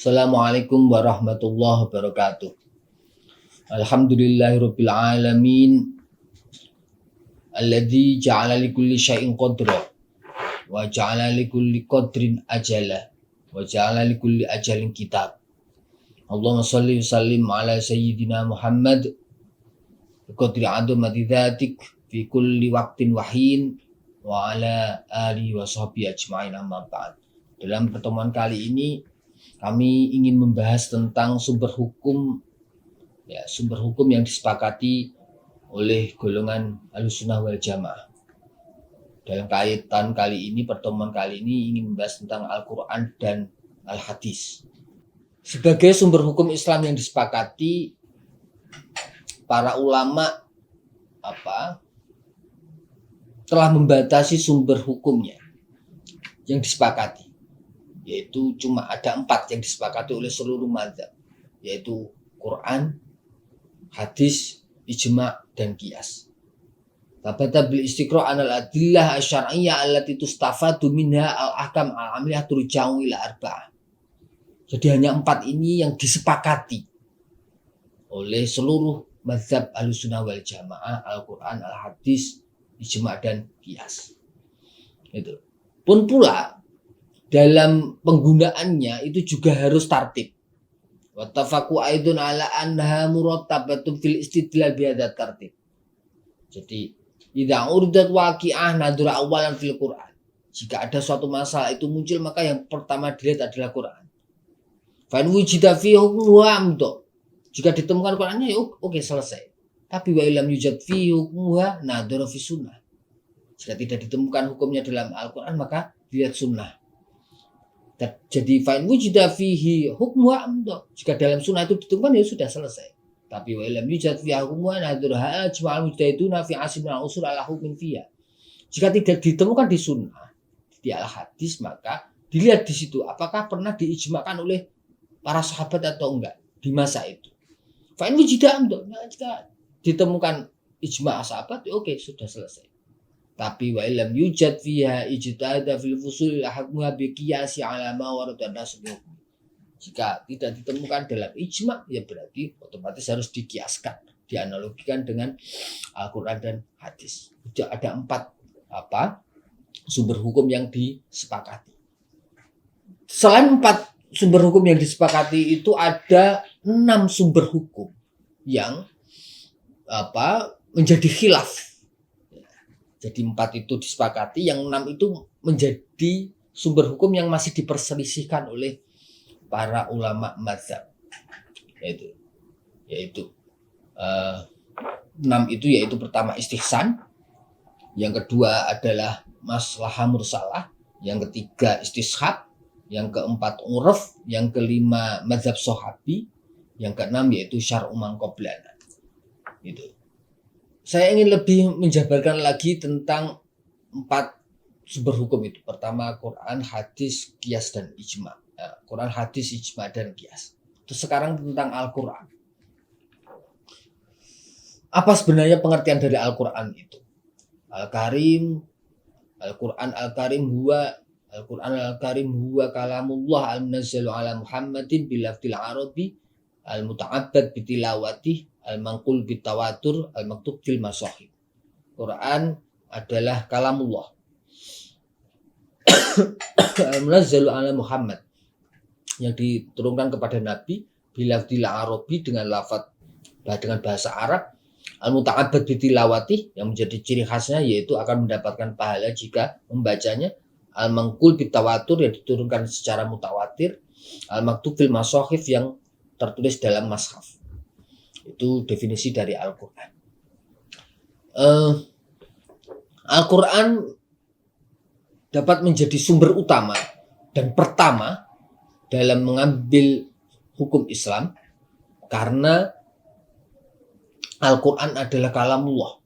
Assalamualaikum warahmatullahi wabarakatuh. Alhamdulillahirabbil alamin. Alladzi ja'ala likulli syai'in qadra wa ja'ala likulli qadrin ajala wa ja'ala likulli ajalin kitab. Allahumma shalli wa sallim ala sayyidina Muhammad bi qadri adamati dzatik fi kulli waqtin wahin wa ala alihi wa sahbihi ajma'in amma ba'd. Dalam pertemuan kali ini kami ingin membahas tentang sumber hukum yang disepakati oleh golongan Ahlussunnah wal Jamaah. Dalam kaitan kali ini, pertemuan kali ini ingin membahas tentang Al-Quran dan Al-Hadis. Sebagai sumber hukum Islam yang disepakati, para ulama telah membatasi sumber hukumnya yang disepakati, yaitu cuma ada 4 yang disepakati oleh seluruh mazhab, yaitu Quran, hadis, ijma' dan qiyas. Tabata bil istiqra' anal adillah asy-syar'iyyah allati tustafadu minha al-ahkam al-amliyah turja'u ila arba'ah. Jadi hanya 4 ini yang disepakati oleh seluruh mazhab Ahlussunnah wal Jamaah: Al-Quran, Al-Hadis, ijma' dan qiyas. Itu. Pun pula dalam penggunaannya itu juga harus tartib. Wattafaqu aidun ala annaha murattabatun fil istidlal bi hadzal tartib. Jadi, idza uridat waqi'ah nadhura awalan fil Qur'an. Jika ada suatu masalah itu muncul, maka yang pertama dilihat adalah Quran. Fa in wujida fi hukmuhu amdo. Jika ditemukan Qur'annya, ya oke, selesai. Tapi wa illam yujad fi hukmuha nadhura fi sunnah. Jika tidak ditemukan hukumnya dalam Al-Qur'an, maka dilihat sunnah. Jadi fa'in wujida fihi hukmu amdo. Jika dalam sunnah itu ditemukan, ya sudah selesai. Tapi wa illam yujad fihi hukmu nadhurha ajma'al mujtahiduna fi asim al-usul ala hukmin fiha. Jika tidak ditemukan di sunnah, di al-hadis, maka dilihat di situ apakah pernah diijmakan oleh para sahabat atau enggak di masa itu. Fa'in wujida amdo. Nah, jika ditemukan ijma' sahabat, ya oke, sudah selesai. Tapi wa illam yujad fiha ijtihada fil fusul hukmuha bi qiyasi ala ma warada nasb. Jika tidak ditemukan dalam ijma', ya berarti otomatis harus dikiaskan, dianalogikan dengan Al-Qur'an dan hadis. Sudah ada 4 sumber hukum yang disepakati. Selain 4 sumber hukum yang disepakati itu, ada 6 sumber hukum yang menjadi khilaf. Jadi 4 itu disepakati, yang 6 itu menjadi sumber hukum yang masih diperselisihkan oleh para ulama mazhab. Yaitu 6 itu yaitu pertama istihsan, yang kedua adalah maslahah mursalah, yang ketiga istishab, yang keempat uruf, yang kelima mazhab sahabi, yang keenam yaitu syar'u man qablana. Itu. Saya ingin lebih menjabarkan lagi tentang 4 sumber hukum itu. Pertama, Quran, hadis, qiyas, dan ijma'. Quran, hadis, ijma', dan qiyas. Terus sekarang tentang Al-Quran. Apa sebenarnya pengertian dari Al-Quran itu? Al-Karim, Al-Quran Al-Karim huwa kalamullah al-munazzalu ala Muhammadin bilafdil arabi al-muta'abbad bitilawatih al-manqul bitawatur al-maktub fil masahib. Quran adalah kalamullah al-munazzalu ala Muhammad, yang diturunkan kepada Nabi bilafdil arabi dengan bahasa Arab, al-muta'abbad bitilawatih, yang menjadi ciri khasnya yaitu akan mendapatkan pahala jika membacanya, al-manqul bitawatur, yang diturunkan secara mutawatir, al-maktub fil masahib, yang tertulis dalam mushaf. Itu definisi dari Al-Quran. Al-Quran dapat menjadi sumber utama dan pertama dalam mengambil hukum Islam karena Al-Quran adalah kalamullah.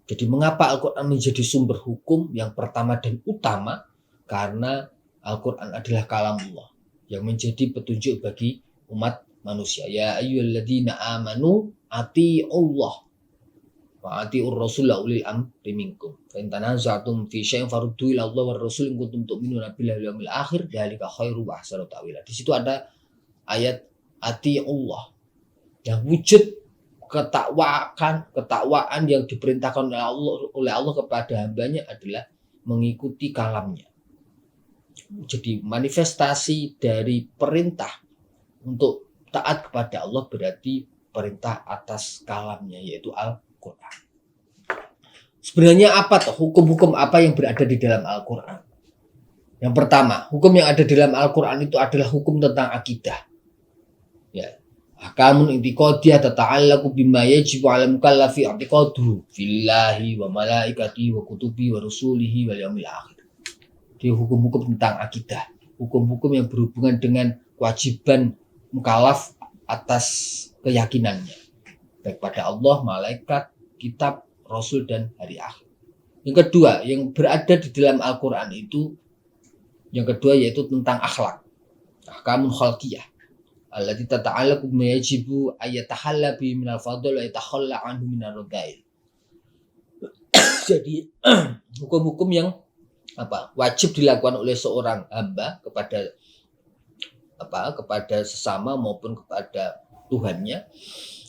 Jadi mengapa Al-Quran menjadi sumber hukum yang pertama dan utama? Karena Al-Quran adalah kalamullah yang menjadi petunjuk bagi umat manusia. Ya ayyuhalladzina amanu atiiullah. wa atiur rasul ulil amri minkum fa in tanaza'tum fi syai'in faruddu ila Allah war rasul in kuntum tu'minuna billahi wal yawmil akhir dzalika khairu wa ahsanu ta'wila. Di situ ada ayat ati Allah yang wujud ketakwaan yang diperintahkan oleh Allah kepada hambanya adalah mengikuti kalamnya. Jadi manifestasi dari perintah untuk taat kepada Allah berarti perintah atas kalamnya, yaitu Al-Quran. Sebenarnya apa tuh hukum-hukum apa yang berada di dalam Al-Quran? Yang pertama, hukum yang ada di dalam Al-Quran itu adalah hukum tentang akidah. Ya, ahkamun i'tiqadiyah tata'allaqu bima yajibu 'alal mukallafi i'tiqaduhu fillahi wa malaikatihi wa kutubihi wa rusulihi wal yaumil akhir. Jadi hukum-hukum tentang akidah, hukum-hukum yang berhubungan dengan kewajiban mukallaf atas keyakinannya, baik pada Allah, malaikat, kitab, rasul, dan hari akhir. Yang kedua, yang berada di dalam Al-Quran itu, yang kedua yaitu tentang akhlak, ahkamun khalqiyah, allati tata'allaqu bima yajibu ayyatahalla bi minal fadl wa yatakhalla anhu minar rada'il. Jadi hukum-hukum yang wajib dilakukan oleh seorang hamba kepada sesama maupun kepada Tuhannya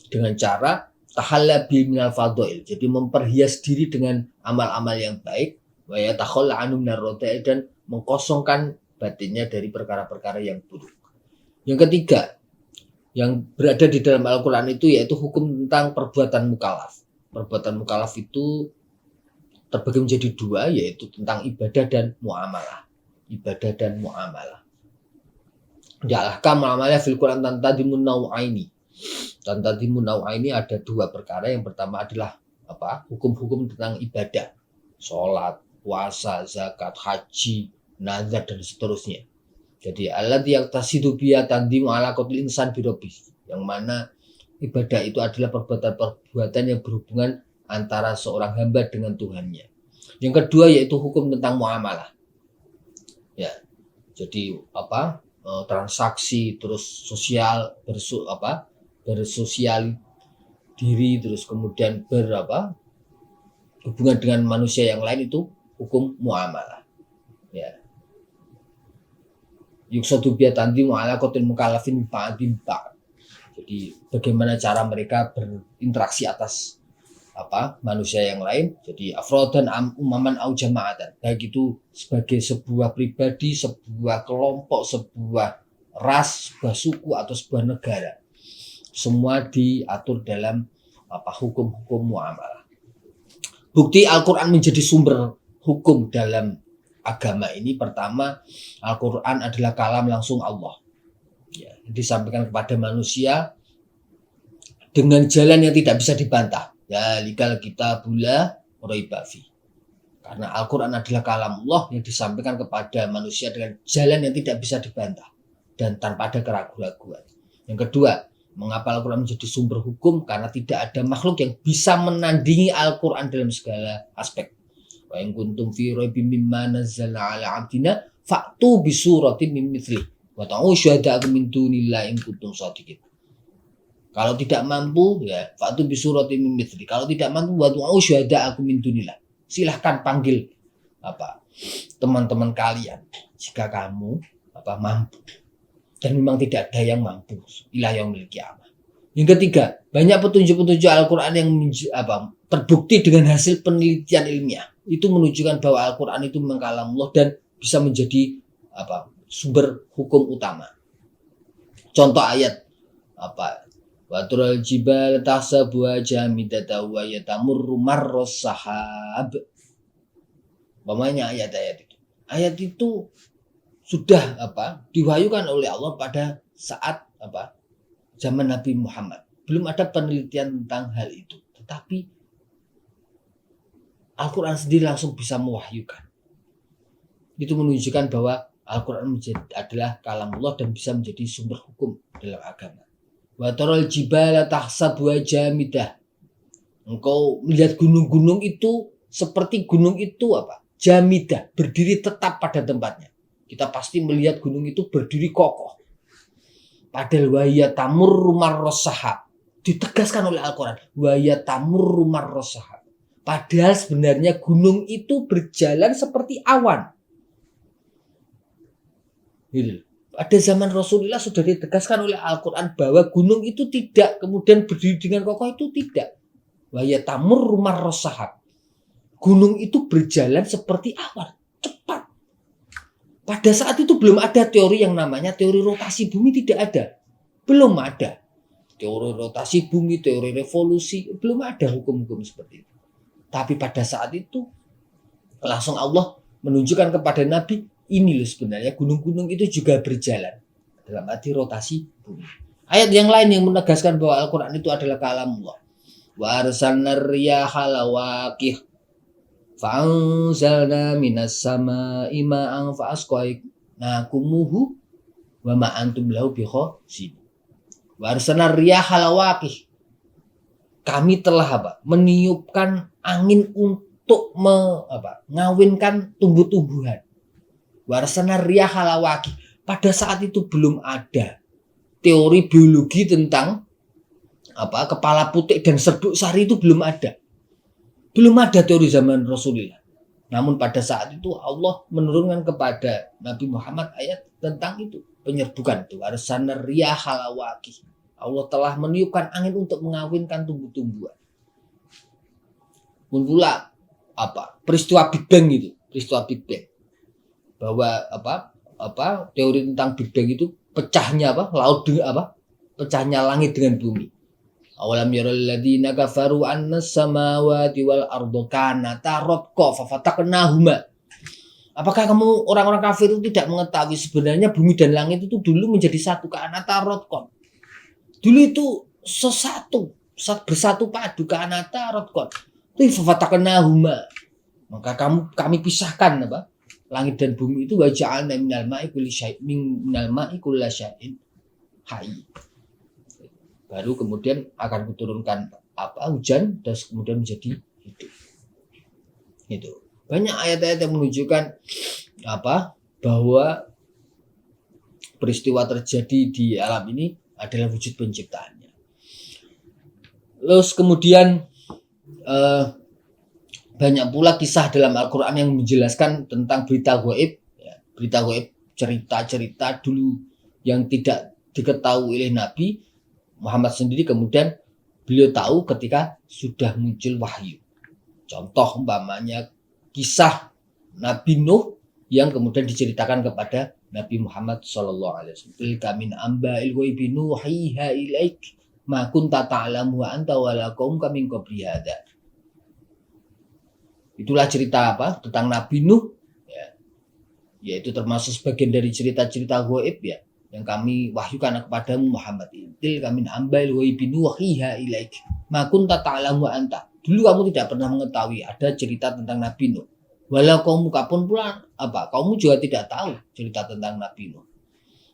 dengan cara tahalla bil minal fadhail, jadi memperhias diri dengan amal-amal yang baik, wa yatakhalla anhu minar rada'il, dan mengkosongkan batinnya dari perkara-perkara yang buruk. Yang ketiga yang berada di dalam Al-Quran itu yaitu hukum tentang perbuatan mukallaf. Perbuatan mukallaf itu terbagi menjadi dua, yaitu tentang ibadah dan muamalah. Ibadah dan muamalah. Ahkam muamalah fil Quran tantadimun nau'aini. Tantadimun nau'aini ada dua perkara. Yang pertama adalah hukum-hukum tentang ibadah, sholat, puasa, zakat, haji, nazar, dan seterusnya. Jadi alat yang tasidu biya tandimu ala qatil insan birobi, yang mana ibadah itu adalah perbuatan-perbuatan yang berhubungan antara seorang hamba dengan Tuhannya. Yang kedua yaitu hukum tentang muamalah. Ya. Jadi transaksi, terus sosial, bersosial diri, terus kemudian hubungan dengan manusia yang lain, itu hukum muamalah. Ya. Yuksadu biya tandimu ala qatil mukallafin ba'din ba'd. Jadi bagaimana cara mereka berinteraksi atas manusia yang lain, jadi afrodan umaman au jama'atan, baik itu sebagai sebuah pribadi, sebuah kelompok, sebuah ras, sebuah suku, atau sebuah negara, semua diatur dalam hukum-hukum muamalah. Bukti Al-Quran menjadi sumber hukum dalam agama ini, pertama, Al-Quran adalah kalam langsung Allah, ya, disampaikan kepada manusia dengan jalan yang tidak bisa dibantah. Ya likal kitabullah raiba fi. Karena Al-Quran adalah kalam Allah yang disampaikan kepada manusia dengan jalan yang tidak bisa dibantah dan tanpa ada keraguan-keraguan. Yang kedua, mengapa Al-Quran menjadi sumber hukum? Karena tidak ada makhluk yang bisa menandingi Al-Quran dalam segala aspek. Wa in kuntum fi raibin mimma nazzalna ala 'abdina fa'tu bi suratin min mithlihi wa ta'u syuhada'akum min dunillahi in kuntum shadiqin. Kalau tidak mampu, ya fa'tu bi suratin min mithlihi. Kalau tidak mampu, wa ta'u syuhada'akum min dunillah. Silahkan panggil teman-teman kalian jika kamu mampu. Dan memang tidak ada yang mampu ila yaumil qiyamah. Yang ketiga, banyak petunjuk-petunjuk Al-Quran yang terbukti dengan hasil penelitian ilmiah. Itu menunjukkan bahwa Al-Quran itu memang kalam Allah dan bisa menjadi sumber hukum utama. Contoh ayat Watural jibal tahsabuha jamidatan wa yatamurru marras sahab. Bagaimana ayat-ayat itu? Ayat itu sudah diwahyukan oleh Allah pada saat zaman Nabi Muhammad. Belum ada penelitian tentang hal itu, tetapi Al-Quran sendiri langsung bisa mewahyukan. Itu menunjukkan bahwa Al-Quran adalah kalam Allah dan bisa menjadi sumber hukum dalam agama. Wa taral jibala tahsabuha jamidah. Engkau melihat gunung-gunung itu seperti gunung itu jamidah, berdiri tetap pada tempatnya. Kita pasti melihat gunung itu berdiri kokoh. Padahal wa ya tamurru marras sahab. ditegaskan oleh Al-Quran. Wa yatamurru marra sahab. Padahal sebenarnya gunung itu berjalan seperti awan. Gitu. Pada zaman Rasulullah sudah ditegaskan oleh Al-Quran bahwa gunung itu tidak kemudian berdiri dengan kokoh, itu tidak. Wa yatamurru marra sahab. Gunung itu berjalan seperti awan, cepat. Pada saat itu belum ada teori yang namanya teori rotasi bumi, tidak ada. Belum ada. Teori rotasi bumi, teori revolusi, belum ada hukum-hukum seperti itu. Tapi pada saat itu langsung Allah menunjukkan kepada Nabi, ini loh sebenarnya gunung-gunung itu juga berjalan dalam arti rotasi bumi. Ayat yang lain yang menegaskan bahwa Al-Quran itu adalah kalamullah. Wa arsalna riyaha lawaqih fa'anzalna minas sama'i ma'an fa'asqaynakumuhu wa ma antum lahu bikhazin. Wa arsalna riyaha lawaqih. Kami telah meniupkan angin untuk mengawinkan tumbuh-tumbuhan. Wa arsalna riyaha lawaqih. Pada saat itu belum ada teori biologi tentang kepala putik dan serbuk sari, itu belum ada. Belum ada teori zaman Rasulullah. Namun pada saat itu Allah menurunkan kepada Nabi Muhammad ayat tentang itu, penyerbukan itu. Arsalna riyaha lawaqih. Allah telah meniupkan angin untuk mengawinkan tumbuh-tumbuhan. Muncullah peristiwa Big Bang itu, peristiwa Big Bang. Bahwa teori tentang Big Bang itu pecahnya laut dengan pecahnya langit dengan bumi. Awalam yaral ladzina kafaru annas samawati wal ardu kanata ratqa fafataqnahuma. Apakah kamu orang-orang kafir itu tidak mengetahui sebenarnya bumi dan langit itu dulu menjadi satu, kanata ratqa. Dulu itu bersatu padu, kanata ratqa. Fafataqnahuma. Maka kami pisahkan langit dan bumi itu, wa ja'alna minal ma'i kulli syai'in hayy. Baru kemudian akan kuturunkan hujan dan kemudian menjadi hidup. Itu banyak ayat-ayat yang menunjukkan bahwa peristiwa terjadi di alam ini adalah wujud penciptaannya. Terus kemudian banyak pula kisah dalam Al-Quran yang menjelaskan tentang berita gaib, berita gaib, cerita-cerita dulu yang tidak diketahui oleh Nabi Muhammad sendiri, kemudian beliau tahu ketika sudah muncul wahyu. Contoh umpamanya kisah Nabi Nuh yang kemudian diceritakan kepada Nabi Muhammad SAW. Tilka min amba'il ghaibi nuhiha ilaik ma kunta ta'lamu wa anta wala qaumuka min qabli hadza. Itulah cerita tentang Nabi Nuh, yaitu termasuk sebagian dari cerita-cerita gaib yang kami wahyukan kepadamu Muhammad. Tilka min amba'il ghaibi nuhiha ilaik ma kunta ta'lamu wa anta. Dulu kamu tidak pernah mengetahui ada cerita tentang Nabi Nuh. Walau kaum pun pula kamu juga tidak tahu cerita tentang Nabi Nuh.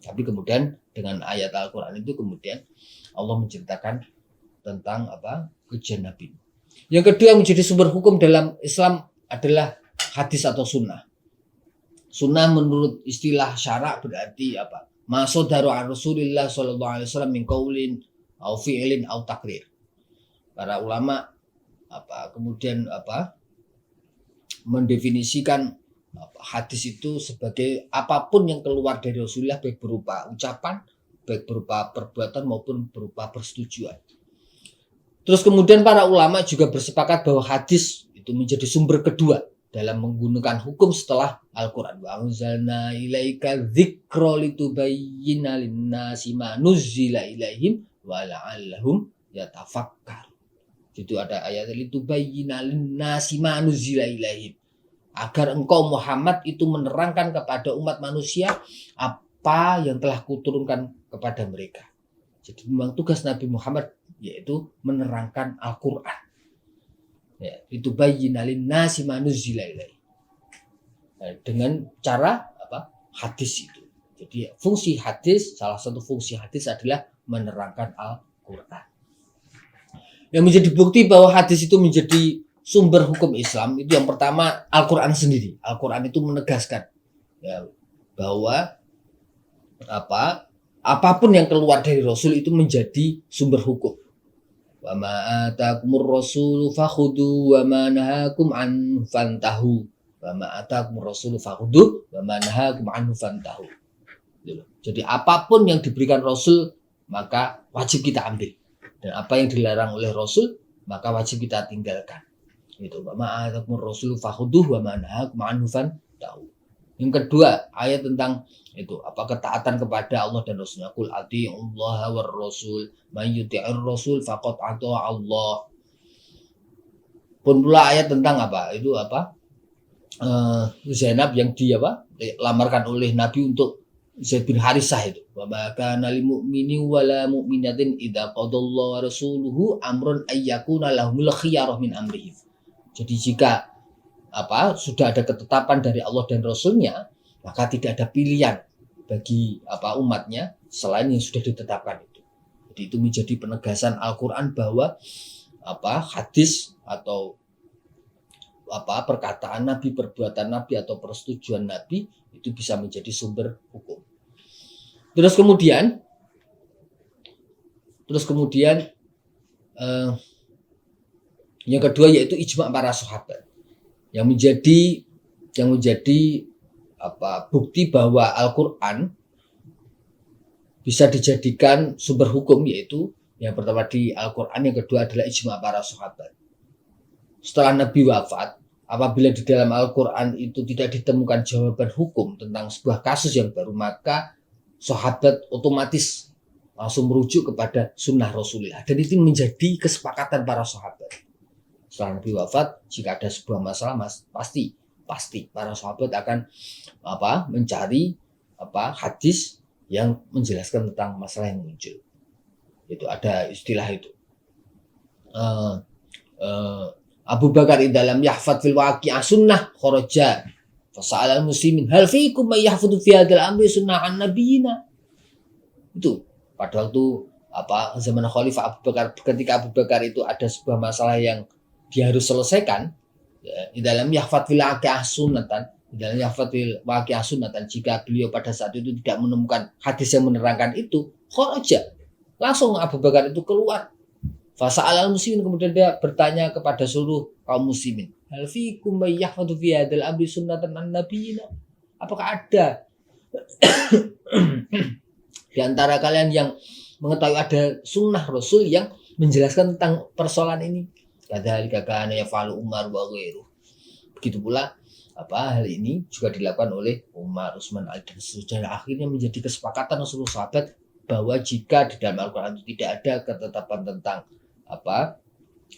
Tapi kemudian dengan ayat Al-Quran itu kemudian Allah menceritakan tentang kejadian Nabi Nuh. Yang kedua yang menjadi sumber hukum dalam Islam adalah hadis atau sunnah. Sunnah menurut istilah syarak berarti Masadaru an Rasulillah sallallahu alaihi wasallam min qaulin au fi'lin au takrir. Para ulama kemudian mendefinisikan hadis itu sebagai apapun yang keluar dari Rasulullah, baik berupa ucapan, baik berupa perbuatan maupun berupa persetujuan. Terus kemudian para ulama juga bersepakat bahwa hadis itu menjadi sumber kedua dalam menggunakan hukum setelah Al-Quran. Wa anzalna ilaika dzikra litubayyina lin-nasi ma nuzzila ilaihim wa la'allahum yatafakkarun. Itu ada ayat litubayyina lin-nasi ma nuzzila ilaihim. Agar engkau Muhammad itu menerangkan kepada umat manusia apa yang telah kuturunkan kepada mereka. Jadi memang tugas Nabi Muhammad yaitu menerangkan Al-Quran. Litubayyina lin-nasi ma nuzzila ilaihim. Dengan cara hadis itu. Jadi fungsi hadis, salah satu fungsi hadis adalah menerangkan Al-Quran. Yang menjadi bukti bahwa hadis itu menjadi sumber hukum Islam itu yang pertama Al-Quran sendiri. Al-Quran itu menegaskan bahwa apapun yang keluar dari Rasul itu menjadi sumber hukum. Wa ma atakumur rasulu fakhudhu wa ma nahakum an fantahu. Wa ma atakumur rasulu fakhudhu wa ma nahakum anhu fantahu. Jadi apapun yang diberikan Rasul maka wajib kita ambil. Dan apa yang dilarang oleh Rasul maka wajib kita tinggalkan. Itu wa ma atakumur rasulu fakhudhu wa ma nahakum anhu fantahu. Yang kedua, ayat tentang itu apa ketaatan kepada Allah dan Rasulnya. Qul atii'ullaha war rasul, may yuti'ir rasul faqad ata'a Allah. Pun pula ayat tentang apa? Itu apa? Zainab yang lamarkan oleh Nabi untuk Zaid bin Harisah itu. Wa ma kana lil mu'mini wala mu'minatin idza qadallahu wa rasuluhu amrun ayyakuna lahumul khiyarah min amrihim. Jadi jika sudah ada ketetapan dari Allah dan Rasulnya, maka tidak ada pilihan bagi umatnya selain yang sudah ditetapkan itu. Jadi itu menjadi penegasan Al-Quran bahwa hadis atau perkataan Nabi, perbuatan Nabi atau persetujuan Nabi itu bisa menjadi sumber hukum. Terus kemudian yang kedua yaitu ijma' para sahabat yang menjadi bukti bahwa Al-Quran bisa dijadikan sumber hukum, yaitu yang pertama di Al-Quran, yang kedua adalah ijma' para sahabat. Setelah Nabi wafat, apabila di dalam Al-Quran itu tidak ditemukan jawaban hukum tentang sebuah kasus yang baru, maka sahabat otomatis langsung merujuk kepada sunnah Rasulullah. Dan itu menjadi kesepakatan para sahabat. Setelah Nabi wafat, jika ada sebuah masalah, pasti para sahabat akan mencari hadis yang menjelaskan tentang masalah yang muncul. Itu ada istilah itu. Abu Bakar dalam yahfad fil waqi'ah sunnah kharaja fasa'al muslimin hal fiikum may yahfadu fi hadzal amri sunnah an nabiyina. Itu pada waktu zaman Khalifah Abu Bakar, ketika Abu Bakar itu ada sebuah masalah yang dia harus selesaikan, di dalam yahfad fil waqi'ah sunnatan, jika beliau pada saat itu tidak menemukan hadis yang menerangkan itu, kharaja, langsung Abu Bakar itu keluar. Fasa'al muslimin, kemudian dia bertanya kepada seluruh kaum muslimin, hal fiikum may yahfadu fi hadzal amri sunnatan an nabiyina. Apakah ada di antara kalian yang mengetahui ada sunnah Rasul yang menjelaskan tentang persoalan ini? Kadzalika kana yaf'alu Umar wa ghairuh. Begitu pula hal ini juga dilakukan oleh Umar, Utsman, Ali dan seterusnya. Akhirnya menjadi kesepakatan seluruh sahabat bahwa jika di dalam Al-Quran itu tidak ada ketetapan tentang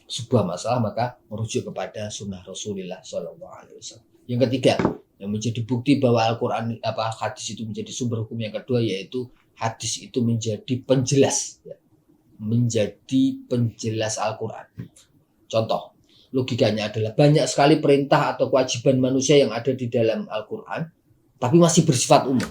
sebuah masalah, maka merujuk kepada sunnah Rasulullah SAW. Yang ketiga, yang menjadi bukti bahwa Al-Quran hadis itu menjadi sumber hukum yang kedua, yaitu hadis itu menjadi penjelas Al-Quran. Contoh, logikanya adalah banyak sekali perintah atau kewajiban manusia yang ada di dalam Al-Quran, tapi masih bersifat umum.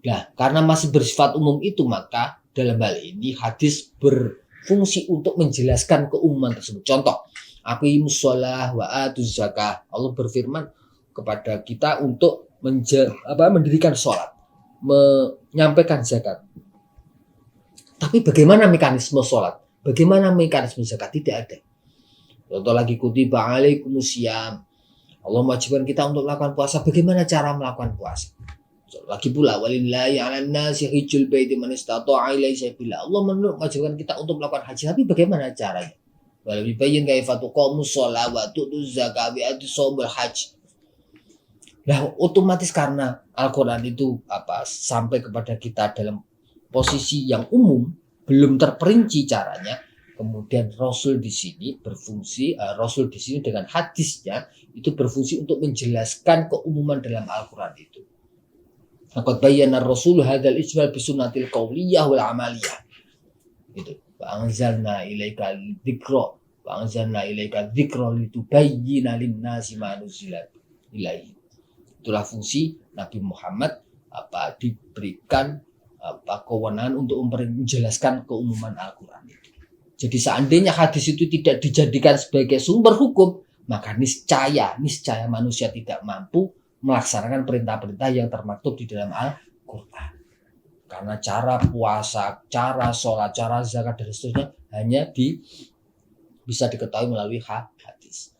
Nah, karena masih bersifat umum itu, maka dalam hal ini hadis berfungsi untuk menjelaskan keumuman tersebut. Contoh, aqimus shalah wa atuz zakah. Allah berfirman kepada kita untuk mendirikan sholat, menyampaikan zakat. Tapi bagaimana mekanisme sholat? Bagaimana mekanisme zakat? Tidak ada. Contoh lagi, kutiba alaikumusiyam. Allah mewajibkan kita untuk melakukan puasa. Bagaimana cara melakukan puasa? Lagi pula, walillahi 'alan nasi hajjul baiti man istata'a ilaihi sabila. Allah mewajibkan kita untuk melakukan haji. Tapi bagaimana caranya? Wal yubayyin kaifa tuqamus shalah wa tu'tuz zakah wa atusawmul hajj. Nah, otomatis karena Al-Quran itu sampai kepada kita dalam posisi yang umum, belum terperinci caranya. Kemudian Rasul di sini dengan hadisnya itu berfungsi untuk menjelaskan keumuman dalam Al-Quran itu. Laqad bayyana ar-rasul hadzal ijmal bi sunnatil qauliyah wal amaliyah. Itu. Wa anzalna ilaika dzikra litubayyana lin-nasi ma nuzila ilaihi. Itulah fungsi Nabi Muhammad diberikan kewenangan untuk menjelaskan keumuman Al-Quran itu. Jadi seandainya hadis itu tidak dijadikan sebagai sumber hukum, maka niscaya manusia tidak mampu melaksanakan perintah-perintah yang termaktub di dalam Al-Quran. Karena cara puasa, cara sholat, cara zakat dan seterusnya hanya bisa diketahui melalui hadis.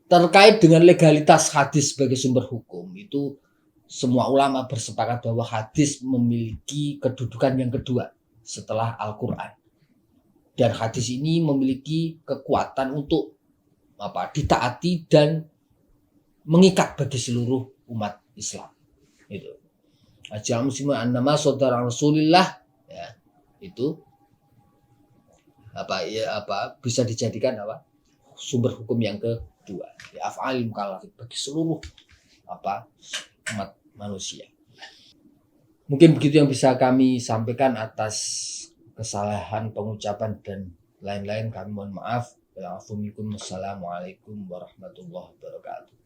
Terkait dengan legalitas hadis sebagai sumber hukum, itu semua ulama bersepakat bahwa hadis memiliki kedudukan yang kedua setelah Al-Quran. Dan hadis ini memiliki kekuatan untuk ditaati dan mengikat bagi seluruh umat Islam. Itu. Ajal muslimin annama saudara Rasulillah, ya, itu bisa dijadikan sumber hukum yang kedua, ya, af'alil mukallaf bagi seluruh umat manusia. Mungkin begitu yang bisa kami sampaikan. Atas kesalahan pengucapan dan lain-lain kami mohon maaf. Assalamualaikum warahmatullahi wabarakatuh.